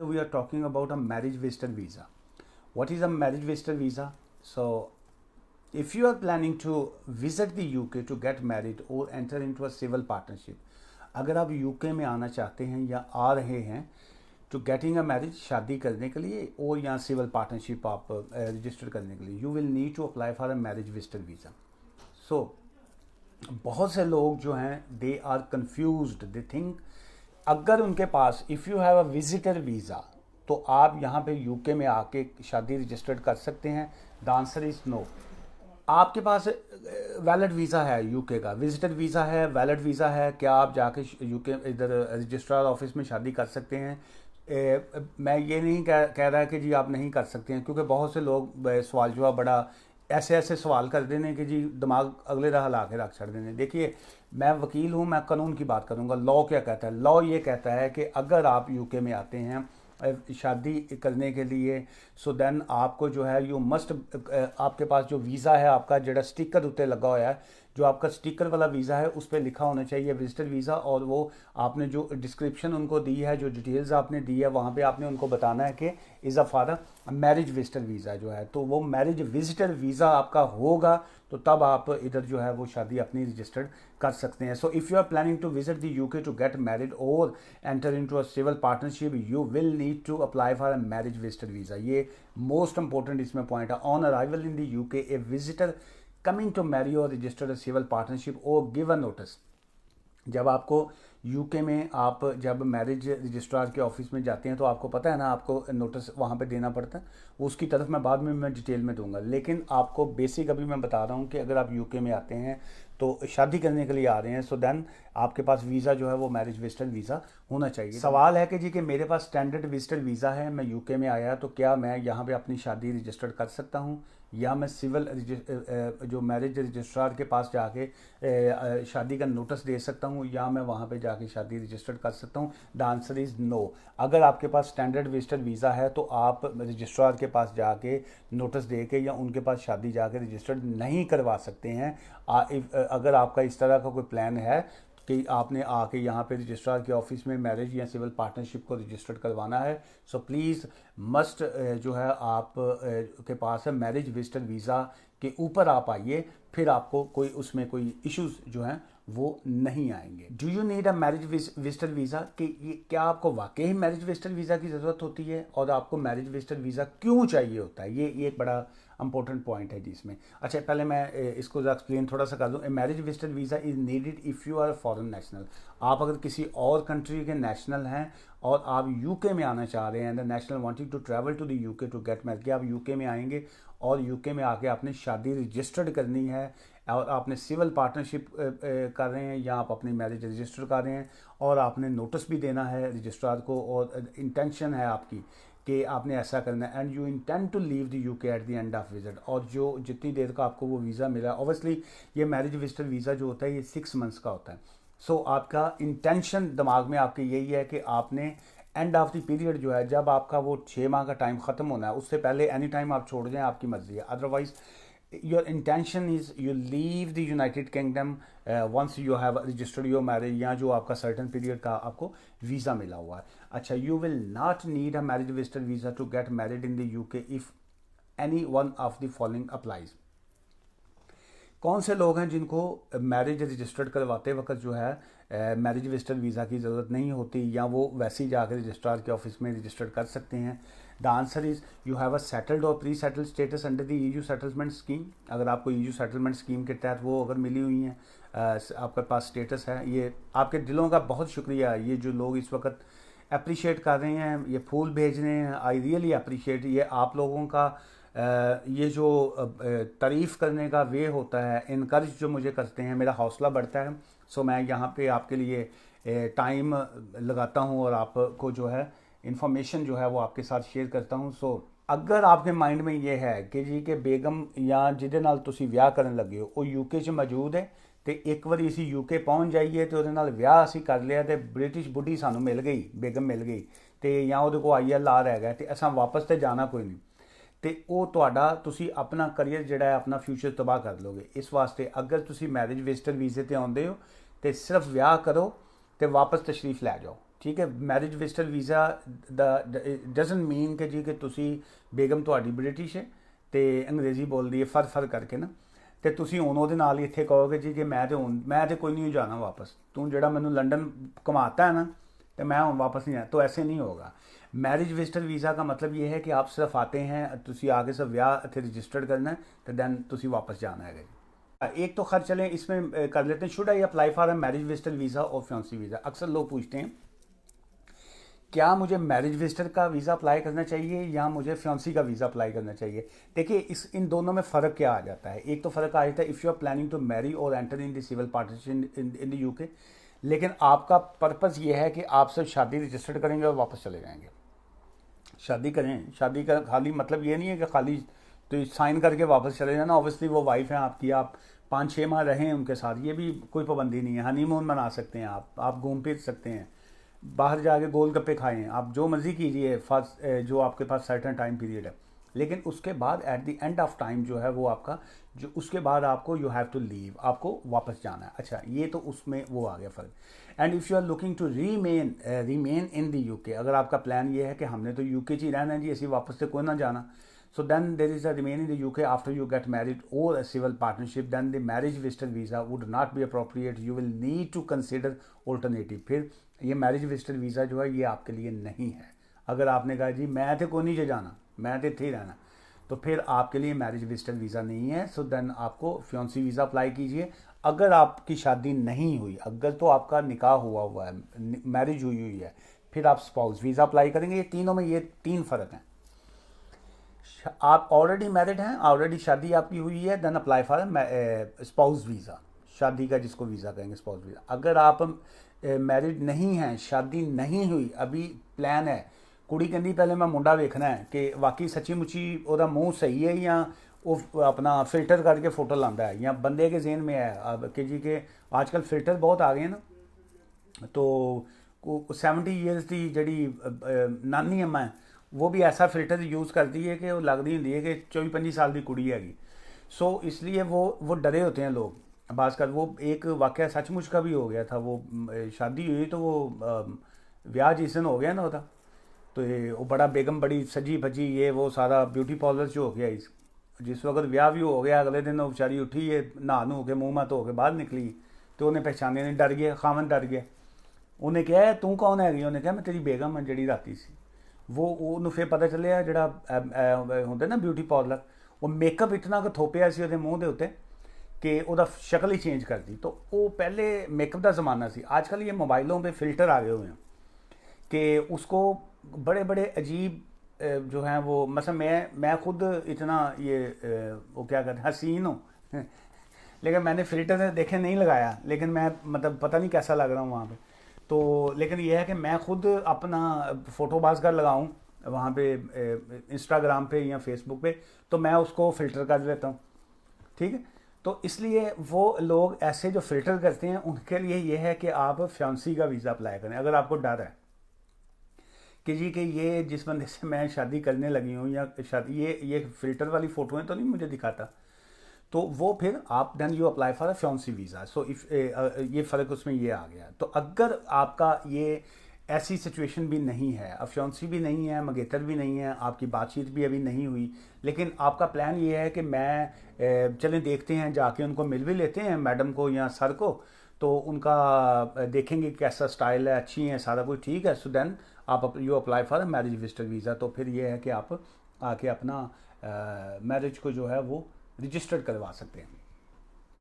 we are talking about a marriage visitor visa. What is a marriage visitor visa? So if you are planning to visit the UK to get married or enter into a civil partnership, अगर आप UK में आना चाहते हैं या आ रहे हैं to getting a marriage, शादी करने के लिए, और या सिविल पार्टनरशिप आप रजिस्टर करने के लिए, you will need to apply for a marriage visitor visa. So बहुत से लोग जो हैं they are confused, they think अगर उनके पास if you have a visitor visa तो आप यहाँ पे यूके में आके शादी रजिस्टर्ड कर सकते हैं. The answer is no. आपके पास वैलिड वीज़ा है यूके का, विजिटर वीज़ा है, वैलिड वीज़ा है, क्या आप जाके यूके इधर रजिस्ट्रार ऑफिस में शादी कर सकते हैं? मैं ये नहीं कह रहा कि जी आप नहीं कर सकते हैं, क्योंकि बहुत से लोग सवाल जो है बड़ा ऐसे ऐसे सवाल कर देने कि जी दिमाग अगले राह ला के रख छड़ देने. देखिए मैं वकील हूँ, मैं कानून की बात करूँगा. लॉ क्या कहता है? लॉ ये कहता है कि अगर आप यूके में आते हैं शादी करने के लिए, सो देन आपको जो है यू मस्ट, आपके पास जो वीज़ा है आपका जड़ा स्टिकर उत्ते लगा हुआ है, जो आपका स्टिकर वाला वीज़ा है उस पर लिखा होना चाहिए विजिटर वीज़ा. और वो आपने जो डिस्क्रिप्शन उनको दी है, जो डिटेल्स आपने दी है, वहाँ पे आपने उनको बताना है कि is a for marriage visitor visa जो है. तो वो मैरिज विजिटर वीज़ा आपका होगा तो तब आप इधर जो है वो शादी अपनी रजिस्टर्ड कर सकते हैं. So if you are planning to visit the UK to get married और enter into a civil partnership, you will need to apply for a marriage visitor visa. ये मोस्ट इंपॉर्टेंट इसमें पॉइंट है. On arrival in the UK a visitor coming to marry और registered a civil partnership और give a notice. जब आपको UK में आप जब मैरिज रजिस्ट्रार के ऑफिस में जाते हैं तो आपको पता है ना, आपको नोटिस वहाँ पे देना पड़ता है. उसकी तरफ मैं बाद में मैं डिटेल में दूंगा, लेकिन आपको बेसिक अभी मैं बता रहा हूँ कि अगर आप यूके में आते हैं तो शादी करने के लिए आ रहे हैं, सो देन आपके पास वीज़ा जो है वो मैरिज विजिटर वीज़ा होना चाहिए. सवाल है कि जी कि मेरे पास स्टैंडर्ड विजिटर वीज़ा है, मैं यूके में आया तो क्या मैं यहाँ पे अपनी शादी रजिस्टर्ड कर सकता हूँ, या मैं सिविल जो मैरिज रजिस्ट्रार के पास जाके शादी का नोटिस दे सकता हूँ, या मैं वहाँ पे जाके शादी रजिस्टर्ड कर सकता हूँ? The answer is no. अगर आपके पास स्टैंडर्ड विजिटर वीज़ा है तो आप रजिस्ट्रार के पास जाके नोटिस दे के या उनके पास शादी जाके रजिस्टर्ड नहीं करवा सकते हैं. अगर आपका इस तरह का कोई प्लान है कि आपने आके यहाँ पे रजिस्ट्रार के ऑफिस में मैरिज या सिविल पार्टनरशिप को रजिस्टर्ड करवाना है, सो प्लीज़ मस्ट जो है आप के पास है मैरिज विजिटर वीज़ा के ऊपर आप आइए, फिर आपको कोई उसमें कोई इश्यूज जो हैं वो नहीं आएंगे. Do you need a marriage visitor visa? कि क्या आपको वाकई ही मैरिज विजिटर वीज़ा की ज़रूरत होती है, और आपको मैरिज विजिटर वीज़ा क्यों चाहिए होता है? ये एक बड़ा इंपॉर्टेंट पॉइंट है जिसमें. अच्छा पहले मैं इसको एक्सप्लेन थोड़ा सा कर दूँ. Marriage visitor visa is needed if you are foreign national. आप अगर किसी और कंट्री के नेशनल हैं और आप यूके में आना चाह रहे हैं, the national wanting to travel to the UK to get married, कि आप यूके में आएंगे और यूके में आके आपने शादी रजिस्टर्ड करनी है और आपने सिविल पार्टनरशिप कर रहे हैं या आप अपनी मैरिज रजिस्टर कर रहे हैं और आपने नोटिस भी देना है रजिस्ट्रार को, और इंटेंशन है आपकी कि आपने ऐसा करना है, and you intend to leave the UK at the end of visit. और जो जितनी देर का आपको वो वीज़ा मिला, ऑब्वियसली ये मैरिज विजिटर वीज़ा जो होता है ये 6 मंथ्स का होता है. सो आपका इंटेंशन दिमाग में आपके यही है कि आपने एंड ऑफ द पीरियड जो है, जब आपका वो 6 माह का टाइम ख़त्म होना है, उससे पहले एनी टाइम आप छोड़ जाएं, आपकी मर्जी है. Otherwise your intention is you leave the United Kingdom once you have registered your marriage, या जो आपका certain period का आपको वीज़ा मिला हुआ है. अच्छा, you will not need a marriage visitor visa to get married in the UK if any one of the following applies. कौन से लोग हैं जिनको मैरिज रजिस्टर्ड करवाते वक्त जो है मैरिज विजिटर वीज़ा की ज़रूरत नहीं होती, या वो वैसे ही जाकर रजिस्ट्रार के ऑफिस में रजिस्टर्ड कर सकते हैं? The answer is you have a settled और pre settled status under the EU settlement scheme. अगर आपको ईयू सेटलमेंट स्कीम के तहत वो अगर मिली हुई हैं, आपके पास स्टेटस है, ये आपके दिलों का बहुत शुक्रिया. ये जो लोग इस वक्त अप्रिशिएट कर रहे हैं, ये फूल भेज रहे हैं, आई रियली अप्रिशिएट. ये आप लोगों का ये जो तारीफ़ करने का वे होता है, इनकरेज जो मुझे करते हैं, मेरा हौसला बढ़ता है. सो मैं यहाँ पे आपके लिए टाइम लगाता हूँ और आपको जो है इंफॉर्मेशन जो है वो आपके साथ शेयर करता हूँ. सो अगर आपके माइंड में ये है कि जी कि बेगम या जिहदे नाल तुसी विआह करन लगे हो वो यूके च मौजूद है, तो एक बार असी यूके पहुँच जाइए तो उहदे नाल विआह असी कर लिया, तो ब्रिटिश बुढ़ी सानू मिल गई, बेगम मिल गई, तो या उहदे कोल ILR रह गया, तो असां वापस तो जाना कोई नहीं, तो वो तुहाडा तुसी अपना करियर जिहड़ा है अपना फ्यूचर तबाह कर लोगे. इस वास्ते अगर तुसी मैरिज विजिटर वीज़े ते आउंदे हो तो सिर्फ विआह करो तो वापस तशरीफ लै जाओ. ठीक है। Marriage visitor visa doesn't mean कि जी कि ਤੁਸੀਂ ਬੇਗਮ ਤੁਹਾਡੀ ਬ੍ਰਿਟਿਸ਼ ਹੈ ਤੇ ਅੰਗਰੇਜ਼ੀ ਬੋਲਦੀ ਹੈ ਫਰ ਕਰਕੇ ਨਾ, ਤੇ ਤੁਸੀਂ ਹੁਣ ਉਹਦੇ ਨਾਲ ਹੀ ਇੱਥੇ ਕਹੋਗੇ ਜੀ ਕਿ ਮੈਂ ਤੇ ਕੋਈ नहीं जाना वापस, ਤੂੰ ਜਿਹੜਾ ਮੈਨੂੰ लंदन घुमाता है ना तो मैं हूँ वापस नहीं आया, तो ऐसे नहीं होगा। मैरिज विजिटर वीज़ा का मतलब ये है कि आप सिर्फ आते हैं, तुसी आगे से ब्याह इतने रजिस्टर्ड करना है तो दैन तुसी वापस जाना है। एक तो खर्च चलें इसमें कर लेते हैं, should I apply for a marriage visitor visa और फ्यांसी वीज़ा। अक्सर लोग पूछते हैं क्या मुझे मैरिज विजिटर का वीज़ा अप्लाई करना चाहिए या मुझे फ्यांसी का वीज़ा अप्लाई करना चाहिए। देखिए इन दोनों में फ़र्क क्या आ जाता है। एक तो फ़र्क आ जाता है if you are planning to marry और enter in the civil partnership in the UK, लेकिन आपका पर्पज़ ये है कि आप सिर्फ शादी रजिस्टर्ड करेंगे और वापस चले जाएंगे। शादी करें, शादी का खाली मतलब ये नहीं है कि खाली तो साइन करके वापस चले जाना। ऑब्वियसली वो वाइफ है आपकी, आप 5-6 माह रहें उनके साथ, ये भी कोई पाबंदी नहीं है। हनीमून मना सकते हैं आप घूम फिर सकते हैं, बाहर जाके गोलगप्पे खाएं, आप जो मर्ज़ी कीजिए फर्स्ट जो आपके पास सर्टेन टाइम पीरियड है। लेकिन उसके बाद eight the end of time जो है वो आपका जो उसके बाद आपको यू हैव टू लीव, आपको वापस जाना है। अच्छा, ये तो उसमें वो आ गया फ़र्क। And if you are looking to remain in the UK, अगर आपका प्लान ये है कि हमने तो यूके च ही रहना है जी, ऐसी वापस से कोई ना जाना, so then there is a remain in the UK after you get married or a civil partnership, then the marriage visitor visa would not be appropriate, you will need to consider alternative। फिर ये marriage visitor visa जो है ये आपके लिए नहीं है। अगर आपने कहा जी मैं तो कोई नहीं जाना, मैं तो इतने ही रहना, तो फिर आपके लिए मैरिज विजिटर वीज़ा नहीं है। सो देन आपको फ्यांसी वीज़ा अप्लाई कीजिए। अगर आपकी शादी नहीं हुई, अगर तो आपका निकाह हुआ है, मैरिज हुई है, फिर आप स्पाउस वीज़ा अप्लाई करेंगे। ये तीनों में ये 3 फ़र्क हैं। आप ऑलरेडी मैरिड हैं, ऑलरेडी शादी आपकी हुई है, then apply for spouse visa, शादी का जिसको वीज़ा कहेंगे स्पाउस वीज़ा। अगर आप मैरिड नहीं हैं, शादी नहीं हुई, अभी प्लान है, कुड़ी कहती पहले मैं मुंडा वेखना है कि वाकई सच्ची मुच्ची ਉਹਦਾ मूँह सही है या वो अपना फिल्टर करके फ़ोटो लाता है, या बंदे के जेन में है अब कि जी के आजकल फिल्टर बहुत आ गए हैं ना। तो 70 ईयर्स की जी नानी अम्मा है वो भी ऐसा फिल्टर यूज़ करती है कि वो लगती होंगी है कि 24-25 साल की कुड़ी हैगी। सो इसलिए वो डरे होते हैं लोग। खासकर वो एक वाक़या सचमुच का भी हो गया था, वो शादी हुई तो वो ब्याह जिस दिन हो गया ना होता, तो ये वो बड़ा बेगम बड़ी सजी भजी ये वो सारा ब्यूटी पार्लर जो हो गया, जिस वक्त ब्याह भी हो गया अगले दिन वो बेचारी उठी है नहा नू के मुँह मत हो के बाहर निकली, तो उन्हें पहचाने नहीं, डर गया, खावन डर गया। उन्हें कहा तू कौन है, उन्हें कहा मैं तेरी बेगम है जी राती सी। वो फिर पता चलिया जो होंगे ना ब्यूटी पार्लर, वो मेकअप इतना कि थोपिया सी मूँह के उत्ते कि वह शक्ल ही चेंज कर दी। तो वो पहले मेकअप का ज़माना सी, आजकल ये मोबाइलों पे फिल्टर आ गए हुए हैं कि उसको बड़े बड़े अजीब जो हैं वो, मतलब मैं खुद इतना ये वो क्या कहते हैं हसीन हूँ लेकिन मैंने फिल्टर देखे नहीं लगाया, लेकिन मैं मतलब पता नहीं कैसा लग रहा हूँ वहाँ पे। तो लेकिन यह है कि मैं खुद अपना फ़ोटोबाज कर लगाऊँ वहाँ पे इंस्टाग्राम पे या फेसबुक पे, तो मैं उसको फ़िल्टर कर लेता हूँ, ठीक है। तो इसलिए वो लोग ऐसे जो फ़िल्टर करते हैं उनके लिए ये है कि आप फ्यांसी का वीज़ा अप्लाई करें। अगर आपको डर है कि जी कि ये जिस बंदे से मैं शादी करने लगी हूँ या शादी ये फ़िल्टर वाली फ़ोटोएँ तो नहीं मुझे दिखाता, तो वो फिर आप then you apply for a fiance visa. So if ये फ़र्क उसमें ये आ गया। तो अगर आपका ये ऐसी सिचुएशन भी नहीं है, अब फ्यांसी भी नहीं है, मंगेतर भी नहीं है, आपकी बातचीत भी अभी नहीं हुई, लेकिन आपका प्लान ये है कि मैं चलें देखते हैं, जाके उनको मिल भी लेते हैं मैडम को या सर को, तो उनका देखेंगे कैसा स्टाइल है, अच्छी है, सारा कुछ ठीक है। सो देन आप you apply for a marriage visitor visa. तो फिर ये है कि आप आके अपना मैरिज को जो है वो रजिस्टर्ड करवा सकते हैं।